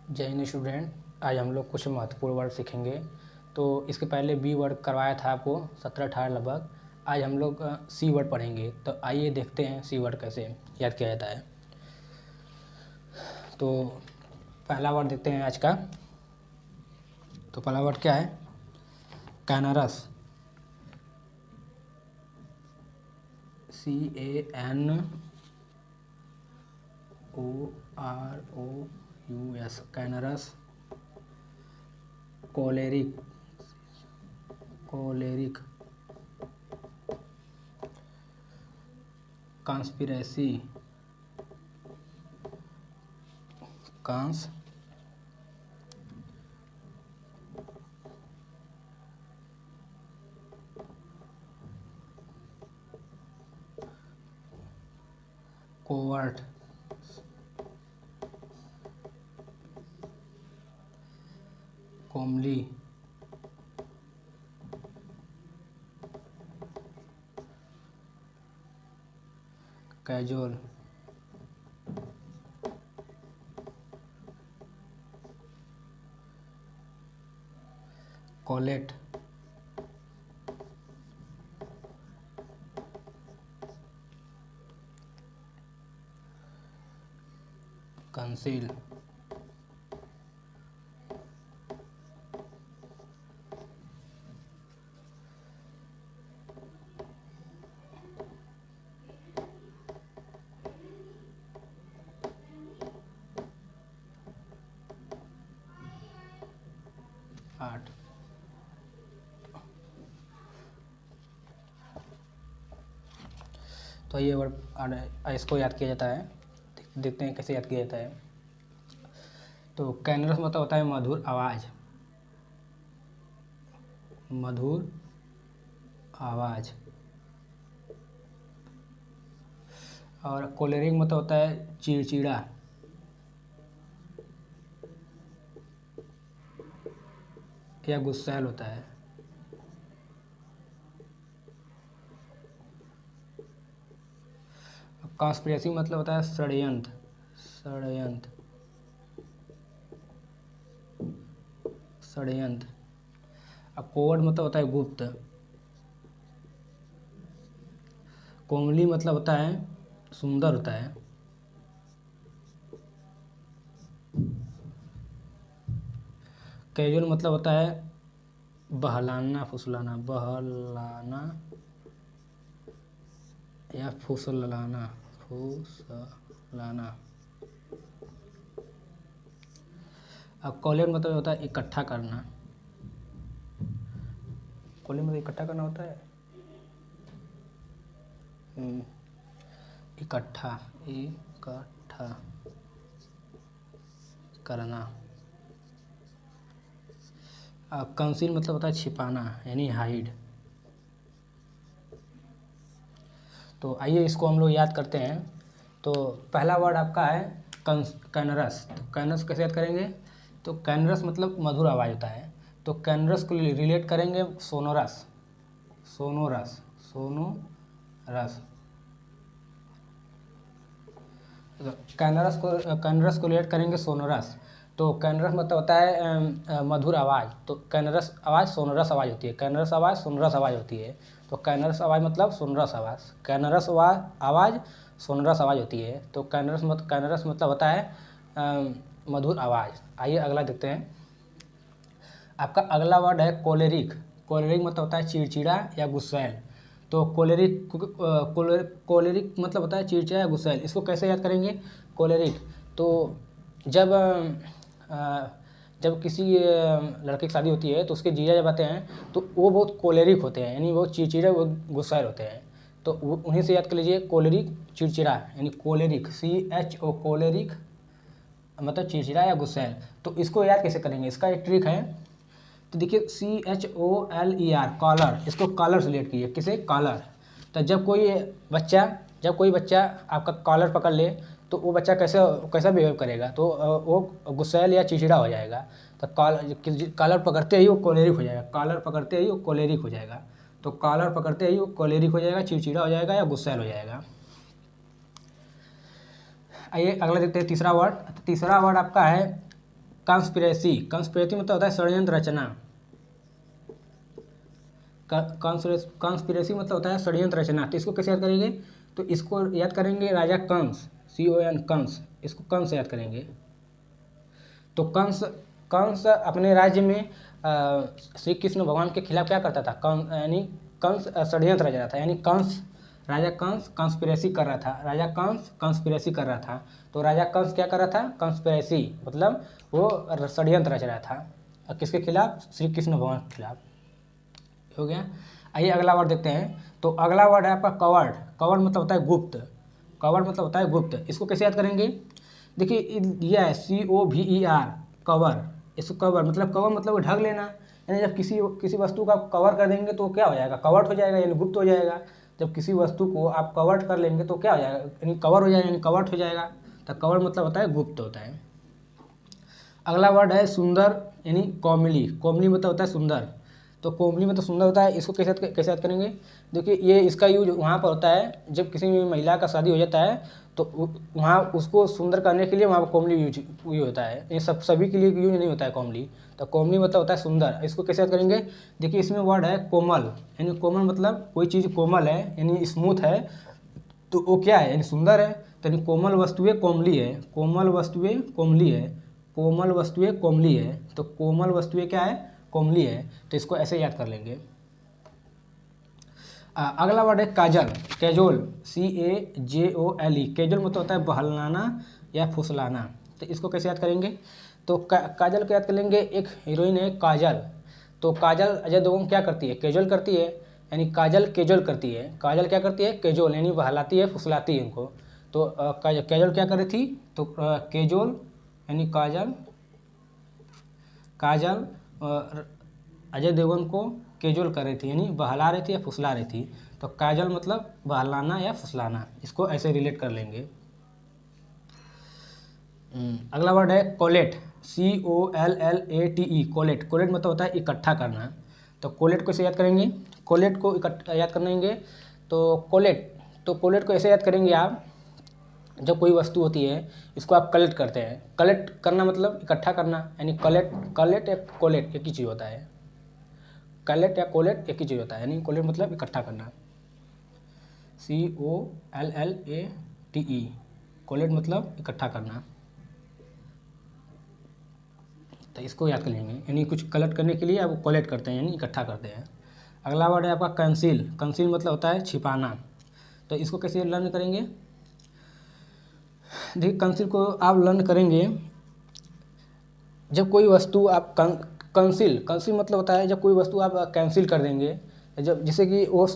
जय हिंद स्टूडेंट। आज हम लोग कुछ महत्वपूर्ण वर्ड सीखेंगे। तो इसके पहले बी वर्ड करवाया था आपको 17-18 लगभग। आज हम लोग सी वर्ड पढ़ेंगे। तो आइए देखते हैं सी वर्ड कैसे याद किया जाता है। तो पहला वर्ड देखते हैं आज का। तो पहला वर्ड क्या है? Canorous. CANOROUS canorous. Choleric. Conspiracy. Covert. Comely. Casual. Collate. Conceal. आठ। तो ये वर्ड इसको याद किया जाता है। देखते हैं कैसे याद किया जाता है। तो कैनरस मतलब होता है मधुर आवाज़। मधुर आवाज़। और कोलेरिक मतलब होता है चिड़चिड़ा या गुस्सैल होता है। कॉन्स्पिरेसी मतलब होता है षड्यंत्र। अब कोवर्ट मतलब होता है गुप्त। कोमली मतलब होता है सुंदर होता है। कैजुअल मतलब होता है बहलाना फुसलाना। या फुसलाना। अब कॉलेट मतलब होता है इकट्ठा करना। कॉलेट मतलब इकट्ठा करना होता है। इकट्ठा करना। अब कंसील मतलब होता है छिपाना यानी हाइड। तो आइए इसको हम लोग याद करते हैं। तो पहला वर्ड आपका है कैनरस। तो कैनरस कैसे याद करेंगे? तो कैनरस मतलब मधुर आवाज़ होता है। तो कैनरस को रिलेट करेंगे सोनोरस। कैनरस को रिलेट करेंगे सोनोरस। तो कैनरस मतलब होता है मधुर आवाज़। तो कैनरस आवाज़ सोनोरस आवाज़ होती है। कैनरस आवाज़ सोनोरस आवाज़ होती है। तो कैनरस आवाज़ मतलब सोनोरस आवाज़। कैनरस आवाज़ सोनोरस आवाज़ होती है। तो कैनरस मतलब होता है मधुर आवाज़। आइए अगला देखते हैं। आपका अगला वर्ड है कोलेरिक। कोलेरिक मतलब होता है चिड़चिड़ा या गुस्सैल। तो कोलेरिक मतलब होता है चिड़चिड़ा या गुस्सैल। इसको कैसे याद करेंगे? कोलेरिक तो जब किसी लड़के की शादी होती है तो उसके जीजा जब आते हैं तो वो बहुत कोलेरिक होते हैं यानी वो चिड़चिड़े वो गुस्सैल होते हैं। तो उन्हीं से याद कर लीजिए कोलेरिक चिड़चिड़ा यानी कोलेरिक CHO कोलेरिक मतलब चिड़चिड़ा या गुस्सैल। तो इसको याद कैसे करेंगे? इसका एक ट्रिक है। तो देखिए CHOLER कॉलर। इसको कॉलर से रिलेट कीजिए। किसे? कॉलर। तो जब कोई बच्चा आपका कॉलर पकड़ ले तो वो बच्चा कैसा बिहेव करेगा? तो वो गुस्सैल या चिड़चिड़ा हो जाएगा। तो कॉलर पकड़ते ही वो कोलेरिक हो जाएगा। कॉलर पकड़ते ही वो कोलेरिक हो जाएगा। तो कॉलर पकड़ते ही वो कोलेरिक हो जाएगा, चिड़चिड़ा हो जाएगा या गुस्सैल हो जाएगा। आइए अगला देखते हैं तीसरा वर्ड। तीसरा वर्ड आपका है कॉन्स्पिरेसी, कॉन्स्पिरेसी मतलब होता है षड्यंत्र रचना। कॉन्स्पिरेसी मतलब होता है षड्यंत्र रचना। तो इसको कैसे याद करेंगे? तो इसको याद करेंगे राजा कंस, CON कंस, इसको कंस याद करेंगे। तो कंस, कंस अपने राज्य में श्री कृष्ण भगवान के खिलाफ क्या करता था? यानी कंस षड्यंत्र रच रहा था, यानी कंस, राजा कंस कॉन्स्पिरेसी कर रहा था, राजा कंस कॉन्स्पिरेसी कर रहा था। तो राजा कंस क्या कर रहा था? कॉन्स्पिरेसी मतलब वो षड्यंत्र रच रहा था। किसके खिलाफ? श्री कृष्ण भगवान के खिलाफ। हो गया। आइए अगला वर्ड देखते हैं। तो अगला वर्ड है आपका कवर्ड। कवर्ड मतलब होता है गुप्त, कवर्ड मतलब होता है गुप्त। इसको कैसे याद करेंगे? देखिए यह है COVER, कवर। इसको कवर मतलब, कवर मतलब ढक लेना, यानी जब किसी वस्तु का कवर कर देंगे तो क्या हो जाएगा? कवर्ड हो जाएगा, यानी गुप्त हो जाएगा। जब किसी वस्तु को आप कवर्ड कर लेंगे तो क्या हो जाएगा? यानी कवर हो जाएगा, यानी कवर्ड हो जाएगा। तो कवर मतलब होता है गुप्त होता है। अगला वर्ड है सुंदर, यानी कोमली। कोमली मतलब होता है सुंदर। तो कोमली मतलब सुंदर होता है। इसको कैसे याद करेंगे? देखिए ये इसका यूज वहाँ पर होता है जब किसी भी महिला का शादी हो जाता है तो वहाँ उसको सुंदर करने के लिए वहाँ पर कोमली यूज होता है। ये सभी के लिए यूज नहीं होता है कोमली। तो कोमली मतलब होता है सुंदर। इसको कैसे याद करेंगे? देखिए इसमें वर्ड है कोमल, यानी कोमल मतलब कोई चीज़ कोमल है, यानी स्मूथ है, तो वो क्या है? यानी सुंदर है। तो यानी कोमल वस्तुएं कोमली है, कोमल वस्तुएं कोमली है, कोमल वस्तुएं कोमली है। तो कोमल वस्तुएं क्या है? कोमली है। तो इसको ऐसे याद कर लेंगे। अगला वर्ड है काजल, कैजोल, CAJOLE। कैजोल मतलब होता है बहलाना या फुसलाना। तो इसको कैसे याद करेंगे? तो काजल को याद कर लेंगे। एक हीरोइन है काजल, तो काजल अजय देवगन क्या करती है? कैजोल करती है, यानी काजल कैजोल करती है। काजल क्या करती है? कैजोल, यानी बहलाती है, फुसलाती है उनको। तो कैजोल क्या कर रही थी? तो कैजोल यानी काजल, काजल अजय देवगन को कैजुअल कर रही थी, यानी बहला रही थी या फुसला रही थी। तो काजल मतलब बहलाना या फुसलाना। इसको ऐसे रिलेट कर लेंगे। अगला वर्ड है कोलेट, COLLATE, कोलेट। कोलेट मतलब होता है इकट्ठा करना। तो कोलेट को ऐसे याद करेंगे? कोलेट को याद करेंगे तो कोलेट को ऐसे याद करेंगे आप, जब कोई वस्तु होती है इसको आप कलेक्ट करते हैं। कलेक्ट करना मतलब इकट्ठा करना, यानी कलेक्ट या कोलेट एक ही चीज़ होता है। कलेक्ट या कोलेट एक ही चीज़ होता है, यानी कोलेट मतलब इकट्ठा करना, COLLATE। कोलेट मतलब इकट्ठा करना। तो इसको याद कर लेंगे, यानी कुछ कलेक्ट करने के लिए आप कोलेट करते हैं, यानी इकट्ठा करते हैं। अगला वर्ड है आपका कंसील। कंसील मतलब होता है छिपाना। तो इसको कैसे लर्न करेंगे? देखिए कंसील को आप लर्न करेंगे जब कोई वस्तु आप कंसील मतलब होता है जब कोई वस्तु आप कैंसिल कर देंगे। जब जैसे कि वो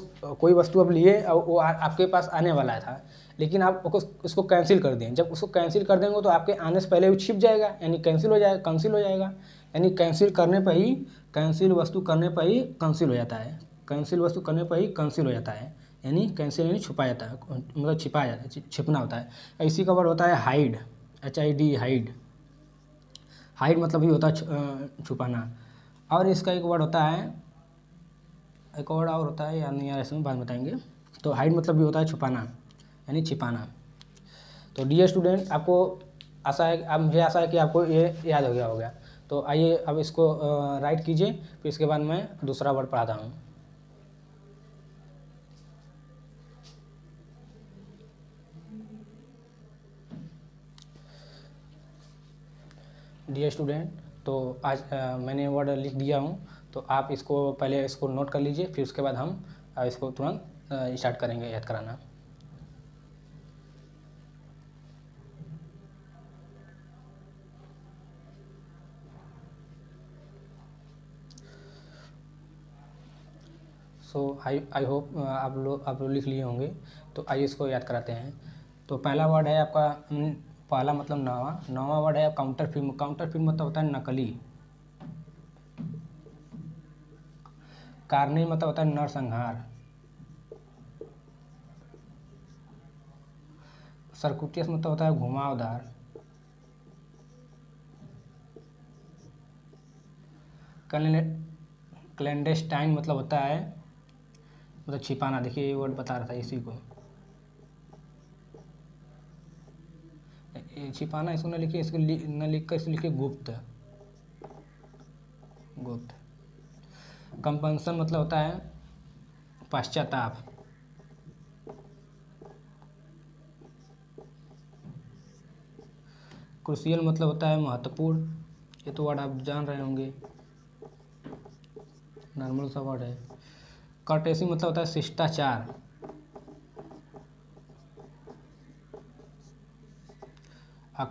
कोई वस्तु आप लिए और वो आपके पास आने वाला था, लेकिन आप उसको कैंसिल कर दें। जब उसको कैंसिल कर देंगे तो आपके आने से पहले वो छिप जाएगा, यानी कैंसिल हो जाएगा। यानी कैंसिल करने पर ही, कैंसिल वस्तु करने पर ही कैंसिल हो जाता है, कैंसिल वस्तु करने पर ही कैंसिल हो जाता है। यानी कैंसिल यानी छुपा जाता है, मतलब छिपाया जाता है, छिपना होता है। इसी का वर्ड होता है हाइड, HID, हाइड। हाइड मतलब ही होता है छुपाना। और इसका एक वर्ड होता है, एक वर्ड और होता है, याद नहीं आ रहा, इसमें बाद में बताएंगे। तो हाइड मतलब भी होता है छुपाना, यानी छिपाना। तो डियर स्टूडेंट, आपको आशा है, आप मुझे आशा है कि आपको ये याद हो गया होगा। तो आइए अब इसको राइट कीजिए, फिर इसके बाद मैं दूसरा वर्ड पढ़ाता हूँ। डियर स्टूडेंट, तो आज मैंने वर्ड लिख दिया हूँ, तो आप इसको पहले इसको नोट कर लीजिए, फिर उसके बाद हम इसको तुरंत स्टार्ट करेंगे याद कराना। सो आई होप आप लोग लिख लिए होंगे। तो आइए इसको याद कराते हैं। तो पहला वर्ड है आपका, पहला मतलब नवा वर्ड है काउंटर फिल्म। काउंटर फिल्म मतलब होता है नकली। कार्निल मतलब होता है नरसंहार। सर्कुटियस मतलब होता है घुमावदार। क्लैंडेस्टाइन मतलब होता है मतलब छिपाना। देखिए ये वर्ड बता रहा था इसी को, छिपाना। इसको न लिखिए, इसको न लिख कर इसको लिखिए गुप्त। कंपनसन मतलब होता है पश्चाताप। क्रूशियल मतलब होता है महत्वपूर्ण, ये तो वर्ड आप जान रहे होंगे, नॉर्मल सा वर्ड है। कर्टेसी मतलब होता है शिष्टाचार।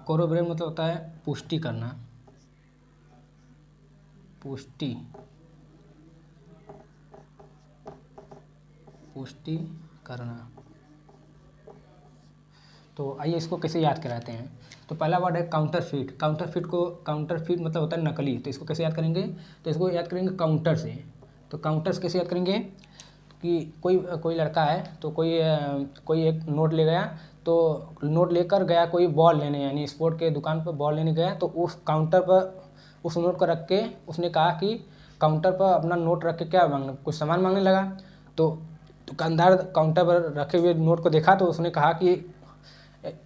कोरोबरेट मतलब होता है पुष्टि करना, पुष्टि करना। तो आइए इसको कैसे याद कराते हैं। तो पहला वर्ड है काउंटरफीट। काउंटरफीट मतलब होता है नकली। तो इसको कैसे याद करेंगे, तो इसको याद करेंगे काउंटर से। तो काउंटर्स कैसे याद करेंगे कि कोई लड़का है, तो कोई एक नोट ले गया, तो नोट लेकर गया कोई बॉल लेने, यानी स्पोर्ट के दुकान पर बॉल लेने गया, तो उस काउंटर पर उस नोट को रख के उसने कहा कि काउंटर पर अपना नोट रख के क्या मांगना, कुछ सामान मांगने लगा। तो दुकानदार काउंटर पर रखे हुए नोट को देखा, तो उसने कहा कि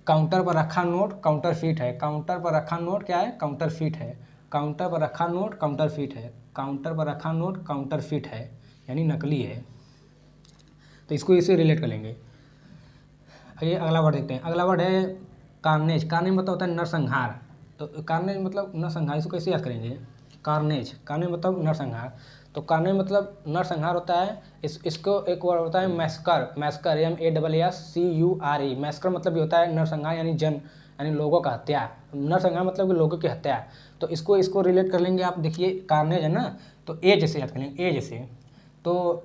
काउंटर पर रखा नोट काउंटरफीट है। काउंटर पर रखा नोट क्या है, काउंटरफीट है। काउंटर पर रखा नोट काउंटरफीट है। काउंटर पर रखा नोट काउंटरफीट है, यानी नकली है। तो इसको इसे रिलेट कर लेंगे। ये अगला वर्ड देखते हैं। अगला वर्ड है कार्नेज। कार्नेज मतलब होता है नरसंहार। तो कार्नेज मतलब नरसंहार, इसको कैसे याद करेंगे। कार्नेज मतलब नरसंहार। तो कार्नेज मतलब नरसंहार होता है। इसको एक वर्ड होता है मैस्कर। MASSCURE। मैस्कर मतलब ये होता है नरसंहार, यानी लोगों का हत्या। नरसंहार मतलब कि लोगों की हत्या। तो इसको रिलेट कर लेंगे आप। देखिए कार्नेज है ना, तो एज से याद करेंगे, एज से। तो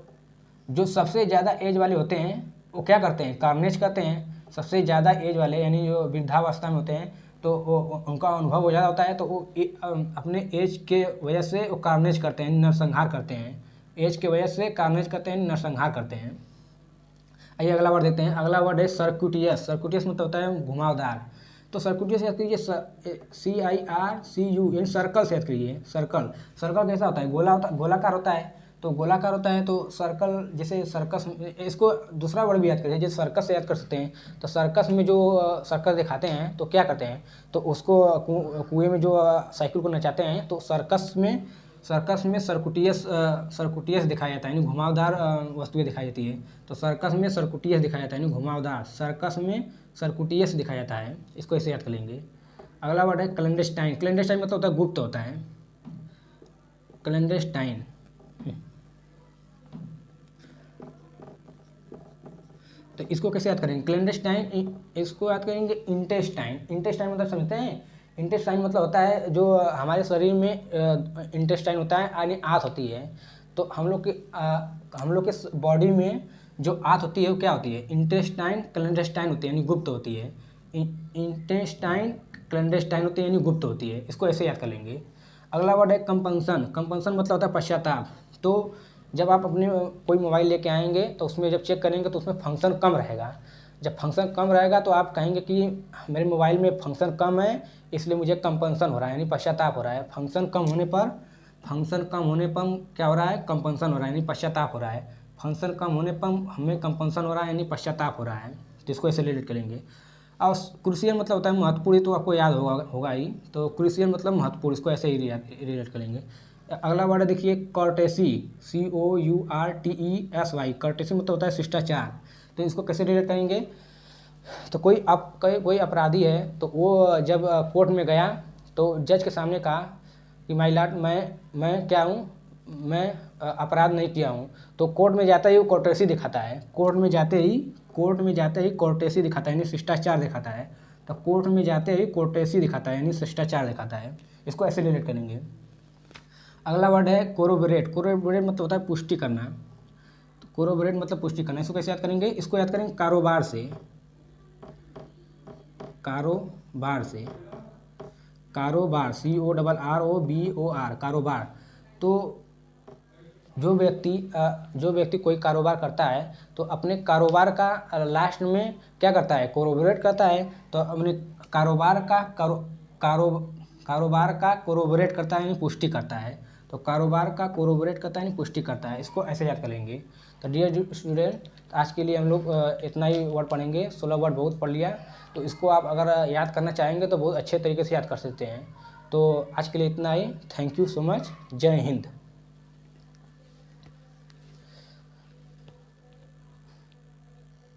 जो सबसे ज़्यादा एज वाले होते हैं वो क्या करते हैं, कार्नेज करते हैं। सबसे ज़्यादा एज वाले यानी जो वृद्धावस्था में होते हैं, तो उनका अनुभव हो ज़्यादा होता है, तो वो अपने एज के वजह से वो कार्नेज करते हैं, नरसंहार करते हैं। एज के वजह से कार्नेज करते हैं, नरसंहार करते हैं। आइए अगला वर्ड देखते हैं। अगला वर्ड है सर्कुटियस। सर्कुटियस मतलब होता है घुमावदार। तो सर्कुटियस याद कीजिए, CIRCU, यानी सर्कल से याद कीजिए। सर्कल कैसा होता है, गोलाकार होता है। तो गोलाकार होता है, तो सर्कल जैसे सर्कस, इसको दूसरा वर्ड भी याद करिए, जैसे सर्कस से याद कर सकते हैं। तो सर्कस में जो सर्कस दिखाते हैं तो क्या करते हैं, तो उसको कुएं में जो साइकिल को नचाते हैं, तो सर्कस में सर्कुटियस दिखाया जाता है, यानी घुमावदार वस्तुएं दिखाई जाती है। तो सर्कस में सर्कुटियस दिखाया जाता है, यानी घुमावदार। सर्कस में सर्कुटियस दिखाया जाता है, इसको ऐसे याद कर लेंगे। अगला वर्ड है क्लैंडेस्टाइन। क्लैंडेस्टाइन मतलब होता है गुप्त होता है, क्लैंडेस्टाइन। तो इसको कैसे याद करेंगे, क्लैंडेस्टाइन। इसको याद करेंगे इंटेस्टाइन। इंटेस्टाइन मतलब समझते हैं, इंटेस्टाइन मतलब होता है जो हमारे शरीर में इंटेस्टाइन होता है, यानी आंत होती है। तो हम लोग के बॉडी में जो आंत होती है वो क्या होती है, इंटेस्टाइन क्लैंडेस्टाइन होती है, यानी गुप्त होती है। इंटेस्टाइन क्लैंडेस्टाइन होती है, यानी गुप्त होती है। इसको ऐसे याद कर लेंगे। अगला वर्ड है कंपनसन। कंपनसन मतलब होता है पश्चाताप। तो जब आप अपने कोई मोबाइल लेके आएंगे, तो उसमें जब चेक करेंगे तो उसमें फंक्शन कम रहेगा। जब फंक्शन कम रहेगा तो आप कहेंगे कि मेरे मोबाइल में फंक्शन कम है, इसलिए मुझे कंपनसन हो रहा है, यानी पश्चाताप हो रहा है। फंक्शन कम होने पर क्या हो रहा है, कंपनसन हो रहा है, यानी पश्चाताप हो रहा है। फंक्शन कम होने पर हमें कंपनसन हो रहा है, यानी पश्चाताप हो रहा है। तो इसको ऐसे रिलेट करेंगे। और क्रूशियल मतलब होता है महत्वपूर्ण, तो आपको याद होगा ही। तो क्रूशियल मतलब महत्वपूर्ण, इसको ऐसे ही रिलेट करेंगे। अगला वर्ड देखिए कर्टेसी। COURTESY। कर्टेसी मतलब होता है शिष्टाचार। तो इसको कैसे रिलेट करेंगे, तो कोई अपराधी है, तो वो जब कोर्ट में गया, तो जज के सामने कहा कि माय लॉर्ड, मैं क्या हूँ, मैं अपराध नहीं किया हूँ। तो कोर्ट में जाते ही वो कोर्टेसी दिखाता है। कोर्ट में जाते ही कोर्टेसी दिखाता है, यानी शिष्टाचार दिखाता है। तो कोर्ट में जाते ही कोर्टेसी दिखाता है, यानी शिष्टाचार दिखाता है। इसको ऐसे रिलेट करेंगे। अगला वर्ड है कोरोबरेट। कोरोबरेट मतलब होता है पुष्टि करना। तो कोरोबरेट मतलब पुष्टि करना। इसको कैसे याद करेंगे, इसको याद करेंगे कारोबार से। कारोबार CORROBOR, कारोबार। तो जो व्यक्ति कोई कारोबार करता है, तो अपने कारोबार का लास्ट में क्या करता है, कोरोबरेट करता है। तो अपने कारोबार का कोरोबरेट करता है, यानी पुष्टि करता है। तो कारोबार का कोरोबरेट करता है, यानी पुष्टि करता है। इसको ऐसे याद करेंगे। तो डियर स्टूडेंट, आज के लिए हम लोग इतना ही वर्ड पढ़ेंगे। 16 वर्ड बहुत पढ़ लिया। तो इसको आप अगर याद करना चाहेंगे तो बहुत अच्छे तरीके से याद कर सकते हैं। तो आज के लिए इतना ही। Thank you so much. जय हिंद।